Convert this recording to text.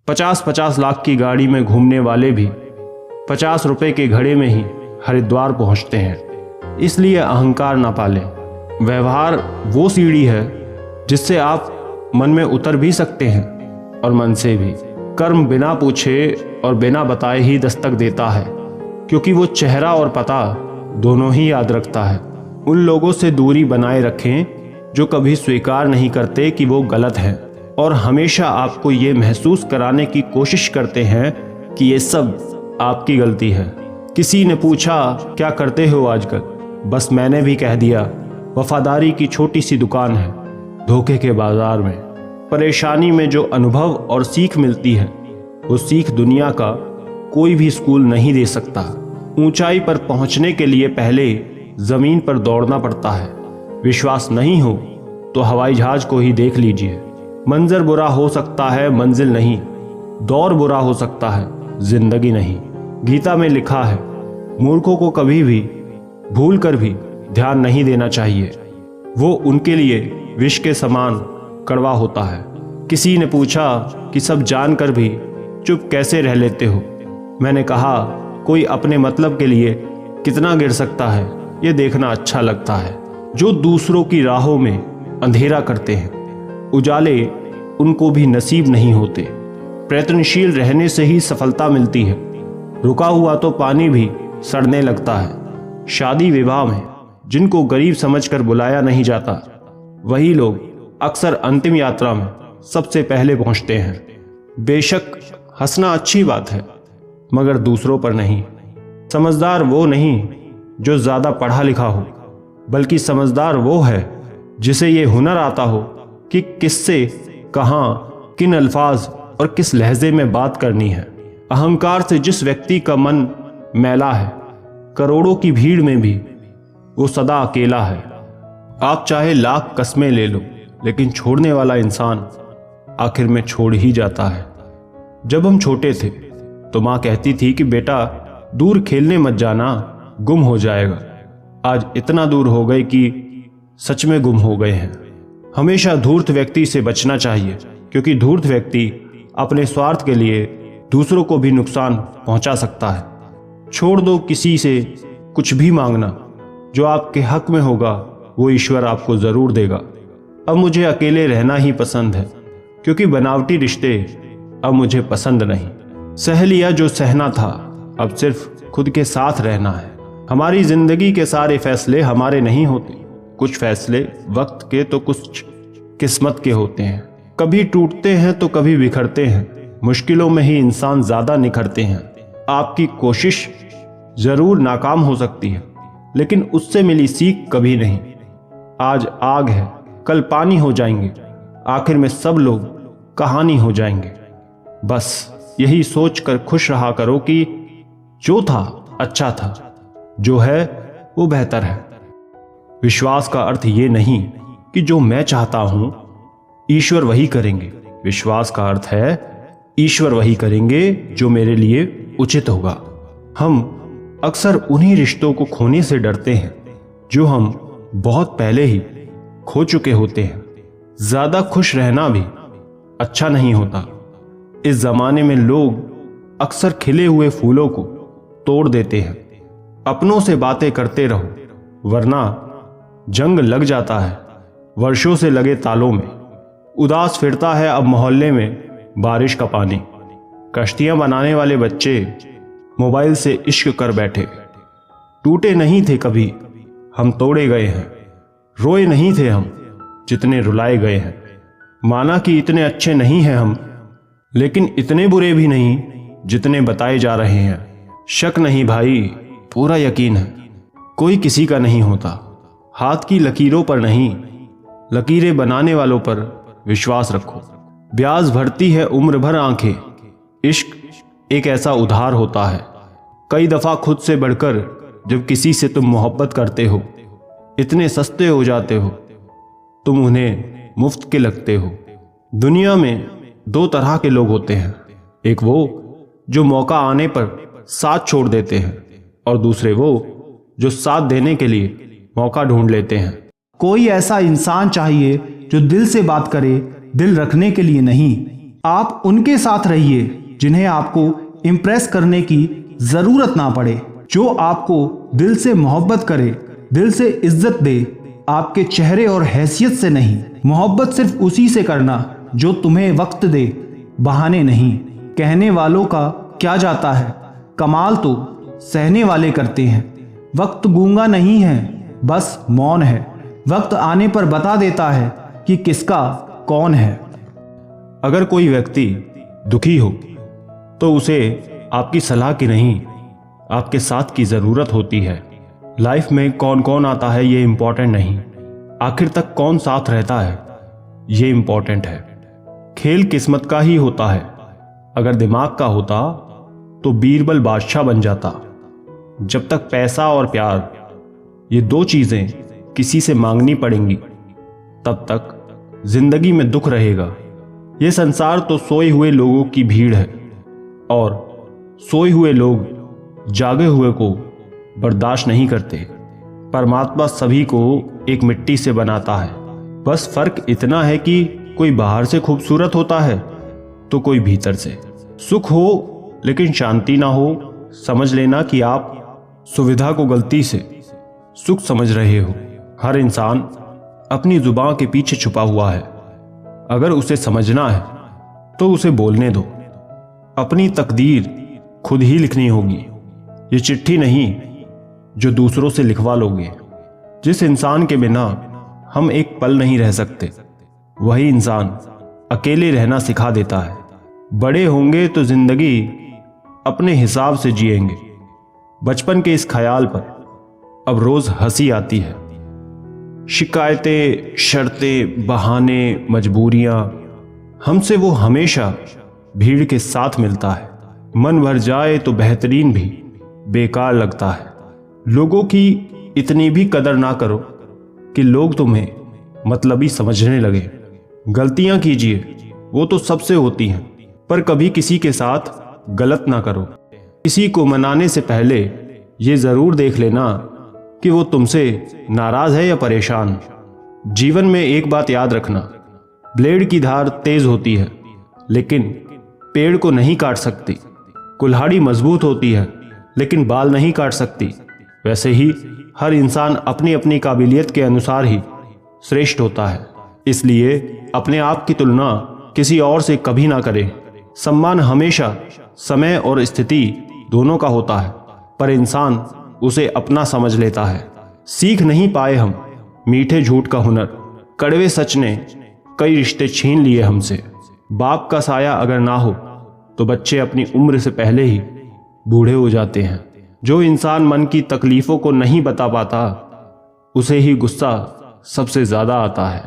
50-50 लाख की गाड़ी में घूमने वाले भी 50 रुपए के घड़े में ही हरिद्वार पहुंचते हैं। इसलिए अहंकार ना पालें। व्यवहार वो सीढ़ी है जिससे आप मन में उतर भी सकते हैं और मन से भी। कर्म बिना पूछे और बिना बताए ही दस्तक देता है, क्योंकि वो चेहरा और पता दोनों ही याद रखता है। उन लोगों से दूरी बनाए रखें जो कभी स्वीकार नहीं करते कि वो गलत हैं और हमेशा आपको ये महसूस कराने की कोशिश करते हैं कि ये सब आपकी गलती है। किसी ने पूछा, क्या करते हो आजकल? बस मैंने भी कह दिया, वफादारी की छोटी सी दुकान है धोखे के बाजार में। परेशानी में जो अनुभव और सीख मिलती है, वो सीख दुनिया का कोई भी स्कूल नहीं दे सकता। ऊंचाई पर पहुंचने के लिए पहले जमीन पर दौड़ना पड़ता है। विश्वास नहीं हो तो हवाई जहाज को ही देख लीजिए। मंजर बुरा हो सकता है, मंजिल नहीं। दौर बुरा हो सकता है, जिंदगी नहीं। गीता में लिखा है, मूर्खों को कभी भी भूल कर भी ध्यान नहीं देना चाहिए, वो उनके लिए विष के समान कड़वा होता है। किसी ने पूछा कि सब जानकर भी चुप कैसे रह लेते हो? मैंने कहा, कोई अपने मतलब के लिए कितना गिर सकता है ये देखना अच्छा लगता है। जो दूसरों की राहों में अंधेरा करते हैं, उजाले उनको भी नसीब नहीं होते। प्रयत्नशील रहने से ही सफलता मिलती है। रुका हुआ तो पानी भी सड़ने लगता है। शादी विवाह में जिनको गरीब समझकर बुलाया नहीं जाता, वही लोग अक्सर अंतिम यात्रा में सबसे पहले पहुंचते हैं। बेशक हंसना अच्छी बात है, मगर दूसरों पर नहीं। समझदार वो नहीं जो ज्यादा पढ़ा लिखा हो, बल्कि समझदार वो है जिसे ये हुनर आता हो कि किससे, कहाँ, किन अल्फाज और किस लहजे में बात करनी है। अहंकार से जिस व्यक्ति का मन मैला है, करोड़ों की भीड़ में भी वो सदा अकेला है। आप चाहे लाख कस्में ले लो, लेकिन छोड़ने वाला इंसान आखिर में छोड़ ही जाता है। जब हम छोटे थे तो माँ कहती थी कि बेटा दूर खेलने मत जाना, गुम हो जाएगा। आज इतना दूर हो गए कि सच में गुम हो गए हैं। हमेशा धूर्त व्यक्ति से बचना चाहिए, क्योंकि धूर्त व्यक्ति अपने स्वार्थ के लिए दूसरों को भी नुकसान पहुंचा सकता है। छोड़ दो किसी से कुछ भी मांगना, जो आपके हक में होगा वो ईश्वर आपको जरूर देगा। अब मुझे अकेले रहना ही पसंद है, क्योंकि बनावटी रिश्ते अब मुझे पसंद नहीं। सह लिया जो सहना था, अब सिर्फ खुद के साथ रहना है। हमारी जिंदगी के सारे फैसले हमारे नहीं होते। कुछ फैसले वक्त के तो कुछ किस्मत के होते हैं। कभी टूटते हैं तो कभी बिखरते हैं। मुश्किलों में ही इंसान ज्यादा निखरते हैं। आपकी कोशिश जरूर नाकाम हो सकती है, लेकिन उससे मिली सीख कभी नहीं। आज आग है, कल पानी हो जाएंगे, आखिर में सब लोग कहानी हो जाएंगे। बस यही सोचकर खुश रहा करो कि जो था अच्छा था, जो है वो बेहतर है। विश्वास का अर्थ ये नहीं कि जो मैं चाहता हूं ईश्वर वही करेंगे। विश्वास का अर्थ है ईश्वर वही करेंगे जो मेरे लिए उचित होगा। हम अक्सर उन्हीं रिश्तों को खोने से डरते हैं जो हम बहुत पहले ही खो चुके होते हैं। ज्यादा खुश रहना भी अच्छा नहीं होता। इस जमाने में लोग अक्सर खिले हुए फूलों को तोड़ देते हैं। अपनों से बातें करते रहो, वरना जंग लग जाता है वर्षों से लगे तालों में। उदास फिरता है अब मोहल्ले में बारिश का पानी। कश्तियां बनाने वाले बच्चे मोबाइल से इश्क कर बैठे। टूटे नहीं थे कभी, हम तोड़े गए हैं। रोए नहीं थे हम, जितने रुलाए गए हैं। माना कि इतने अच्छे नहीं हैं हम, लेकिन इतने बुरे भी नहीं जितने बताए जा रहे हैं। शक नहीं भाई, पूरा यकीन है। कोई किसी का नहीं होता। हाथ की लकीरों पर नहीं, लकीरें बनाने वालों पर विश्वास रखो। ब्याज भरती है उम्र भर आंखें। इश्क एक ऐसा उधार होता है। कई दफा खुद से बढ़कर जब किसी से तुम मोहब्बत करते हो, इतने सस्ते हो जाते हो, तुम उन्हें मुफ्त के लगते हो। दुनिया में दो तरह के लोग होते हैं, एक वो जो मौका आने पर साथ छोड़ देते हैं, और दूसरे वो जो साथ देने के लिए मौका ढूंढ लेते हैं। कोई ऐसा इंसान चाहिए जो दिल से बात करे, दिल रखने के लिए नहीं, आप उनके साथ रहिए जिन्हें आपको इम्प्रेस करने की जरूरत ना पड़े, जो आपको दिल से मोहब्बत करे, दिल से इज्जत दे, आपके चेहरे और हैसियत से नहीं। मोहब्बत सिर्फ उसी से करना जो तुम्हें वक्त दे, बहाने नहीं। कहने वालों का क्या जाता है, कमाल तो सहने वाले करते हैं। वक्त गूंगा नहीं है, बस मौन है। वक्त आने पर बता देता है कि किसका कौन है। अगर कोई व्यक्ति दुखी हो तो उसे आपकी सलाह की नहीं, आपके साथ की जरूरत होती है। लाइफ में कौन कौन आता है ये इंपॉर्टेंट नहीं, आखिर तक कौन साथ रहता है ये इंपॉर्टेंट है। खेल किस्मत का ही होता है, अगर दिमाग का होता तो बीरबल बादशाह बन जाता। जब तक पैसा और प्यार ये दो चीजें किसी से मांगनी पड़ेंगी, तब तक जिंदगी में दुख रहेगा। ये संसार तो सोए हुए लोगों की भीड़ है और सोए हुए लोग जागे हुए को बर्दाश्त नहीं करते। परमात्मा सभी को एक मिट्टी से बनाता है, बस फर्क इतना है कि कोई बाहर से खूबसूरत होता है तो कोई भीतर से। सुख हो लेकिन शांति ना हो, समझ लेना कि आप सुविधा को गलती से सुख समझ रहे हो। हर इंसान अपनी जुबान के पीछे छुपा हुआ है, अगर उसे समझना है तो उसे बोलने दो। अपनी तकदीर खुद ही लिखनी होगी, ये चिट्ठी नहीं जो दूसरों से लिखवा लोगे। जिस इंसान के बिना हम एक पल नहीं रह सकते, वही इंसान अकेले रहना सिखा देता है। बड़े होंगे तो जिंदगी अपने हिसाब से जिएंगे। बचपन के इस ख्याल पर अब रोज हंसी आती है। शिकायतें, शर्तें, बहाने, मजबूरियां, हमसे वो हमेशा भीड़ के साथ मिलता है। मन भर जाए तो बेहतरीन भी बेकार लगता है। लोगों की इतनी भी कदर ना करो कि लोग तुम्हें मतलबी समझने लगे। गलतियां कीजिए, वो तो सबसे होती हैं, पर कभी किसी के साथ गलत ना करो। किसी को मनाने से पहले ये जरूर देख लेना कि वो तुमसे नाराज है या परेशान। जीवन में एक बात याद रखना, ब्लेड की धार तेज होती है लेकिन पेड़ को नहीं काट सकती। कुल्हाड़ी मजबूत होती है लेकिन बाल नहीं काट सकती। वैसे ही हर इंसान अपनी अपनी काबिलियत के अनुसार ही श्रेष्ठ होता है। इसलिए अपने आप की तुलना किसी और से कभी ना करें। सम्मान हमेशा समय और स्थिति दोनों का होता है, पर इंसान उसे अपना समझ लेता है। सीख नहीं पाए हम मीठे झूठ का हुनर, कड़वे सच ने कई रिश्ते छीन लिए हमसे। बाप का साया अगर ना हो तो बच्चे अपनी उम्र से पहले ही बूढ़े हो जाते हैं। जो इंसान मन की तकलीफों को नहीं बता पाता, उसे ही गुस्सा सबसे ज्यादा आता है।